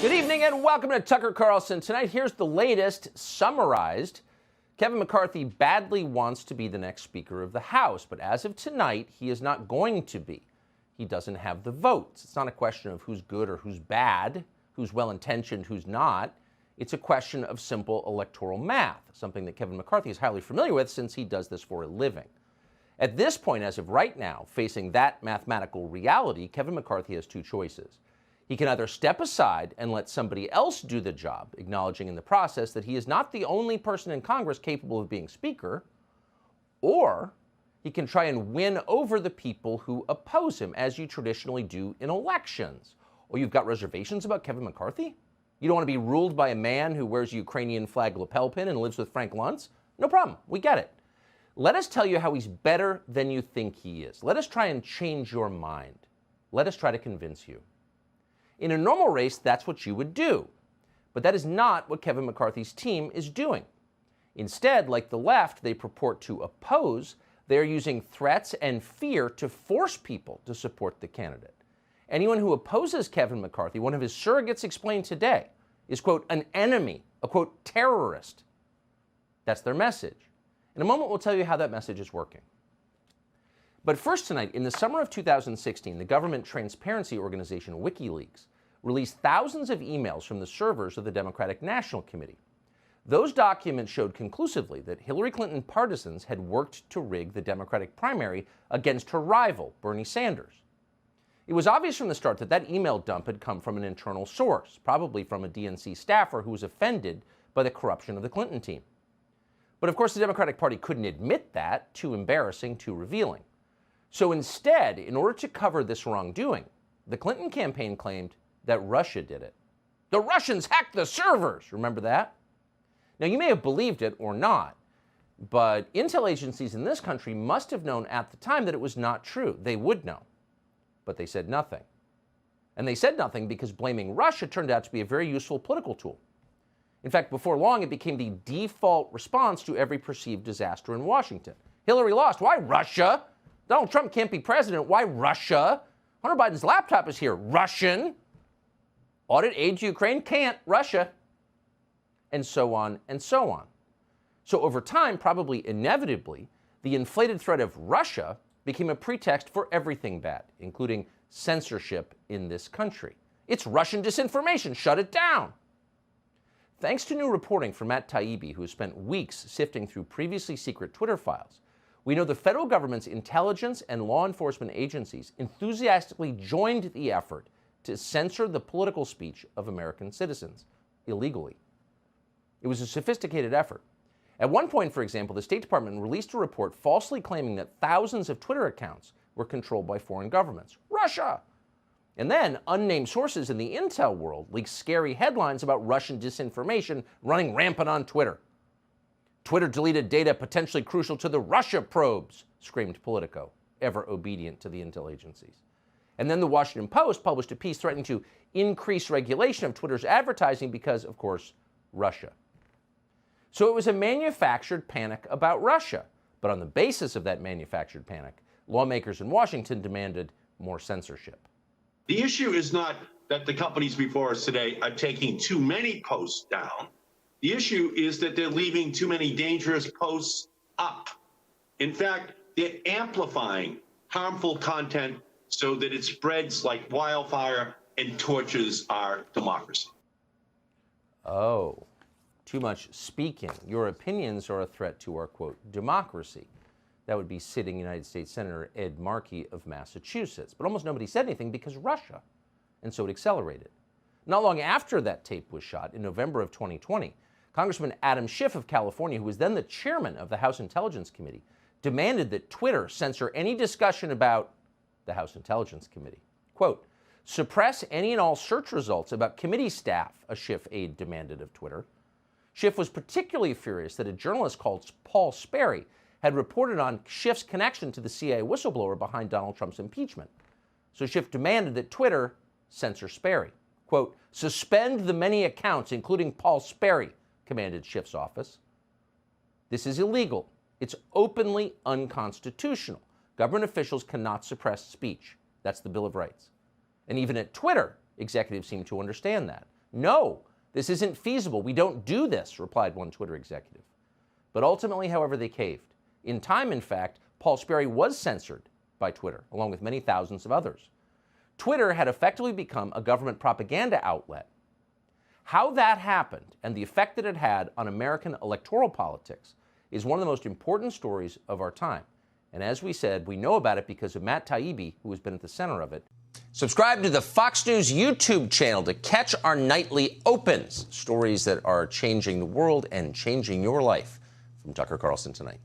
Good evening and welcome to Tucker Carlson Tonight. Here's the latest summarized. Kevin McCarthy badly wants to be the next Speaker of the House, but as of tonight, he is not going to be. He doesn't have the votes. It's not a question of who's good or who's bad, who's well-intentioned, who's not. It's a question of simple electoral math, something that Kevin McCarthy is highly familiar with since he does this for a living. At this point, as of right now, facing that mathematical reality, Kevin McCarthy has two choices. He can either step aside and let somebody else do the job, acknowledging in the process that he is not the only person in Congress capable of being Speaker, or he can try and win over the people who oppose him, as you traditionally do in elections. Or you've got reservations about Kevin McCarthy? You don't want to be ruled by a man who wears a Ukrainian flag lapel pin and lives with Frank Luntz? No problem. We get it. Let us tell you how he's better than you think he is. Let us try and change your mind. Let us try to convince you. In a normal race, that's what you would do. But that is not what Kevin McCarthy's team is doing. Instead, like the left they purport to oppose, they are using threats and fear to force people to support the candidate. Anyone who opposes Kevin McCarthy, one of his surrogates explained today, is, quote, an enemy, a, quote, terrorist. That's their message. In a moment, we'll tell you how that message is working. But first tonight, in the summer of 2016, the government transparency organization WikiLeaks released thousands of emails from the servers of the Democratic National Committee. Those documents showed conclusively that Hillary Clinton partisans had worked to rig the Democratic primary against her rival, Bernie Sanders. It was obvious from the start that that email dump had come from an internal source, probably from a DNC staffer who was offended by the corruption of the Clinton team. But of course, the Democratic Party couldn't admit that, too embarrassing, too revealing. So instead, in order to cover this wrongdoing, the Clinton campaign claimed that Russia did it. The Russians hacked the servers, remember that? Now, you may have believed it or not, but intel agencies in this country must have known at the time that it was not true. They would know, but they said nothing. And they said nothing because blaming Russia turned out to be a very useful political tool. In fact, before long, it became the default response to every perceived disaster in Washington. Hillary lost. Why Russia? Donald Trump can't be president. Why Russia? Hunter Biden's laptop is here. Russian. Audit aid to Ukraine? Can't. Russia. And so on and so on. So over time, probably inevitably, the inflated threat of Russia became a pretext for everything bad, including censorship in this country. It's Russian disinformation. Shut it down. Thanks to new reporting from Matt Taibbi, who has spent weeks sifting through previously secret Twitter files, we know the federal government's intelligence and law enforcement agencies enthusiastically joined the effort to censor the political speech of American citizens illegally. It was a sophisticated effort. At one point, for example, the State Department released a report falsely claiming that thousands of Twitter accounts were controlled by foreign governments. Russia! And then unnamed sources in the intel world leaked scary headlines about Russian disinformation running rampant on Twitter. Twitter deleted data potentially crucial to the Russia probes, screamed Politico, ever obedient to the intel agencies. And then the Washington Post published a piece threatening to increase regulation of Twitter's advertising because, of course, Russia. So it was a manufactured panic about Russia. But on the basis of that manufactured panic, lawmakers in Washington demanded more censorship. The issue is not that the companies before us today are taking too many posts down. The issue is that they're leaving too many dangerous posts up. In fact, they're amplifying harmful content so that it spreads like wildfire and torches our democracy. Oh, too much speaking. Your opinions are a threat to our, quote, democracy. That would be sitting United States Senator Ed Markey of Massachusetts. But almost nobody said anything because Russia. And so it accelerated. Not long after that tape was shot, in November of 2020, Congressman Adam Schiff of California, who was then the chairman of the House Intelligence Committee, demanded that Twitter censor any discussion about the House Intelligence Committee. Quote, suppress any and all search results about committee staff, a Schiff aide demanded of Twitter. Schiff was particularly furious that a journalist called Paul Sperry had reported on Schiff's connection to the CIA whistleblower behind Donald Trump's impeachment. So Schiff demanded that Twitter censor Sperry. Quote, suspend the many accounts, including Paul Sperry, commanded Schiff's office. This is illegal. It's openly unconstitutional. Government officials cannot suppress speech. That's the Bill of Rights. And even at Twitter, executives seem to understand that. No, this isn't feasible. We don't do this, replied one Twitter executive. But ultimately, however, they caved. In time, in fact, Paul Sperry was censored by Twitter, along with many thousands of others. Twitter had effectively become a government propaganda outlet. How that happened and the effect that it had on American electoral politics is one of the most important stories of our time. And as we said, we know about it because of Matt Taibbi, who has been at the center of it. Subscribe to the Fox News YouTube channel to catch our nightly opens, stories that are changing the world and changing your life. From Tucker Carlson Tonight.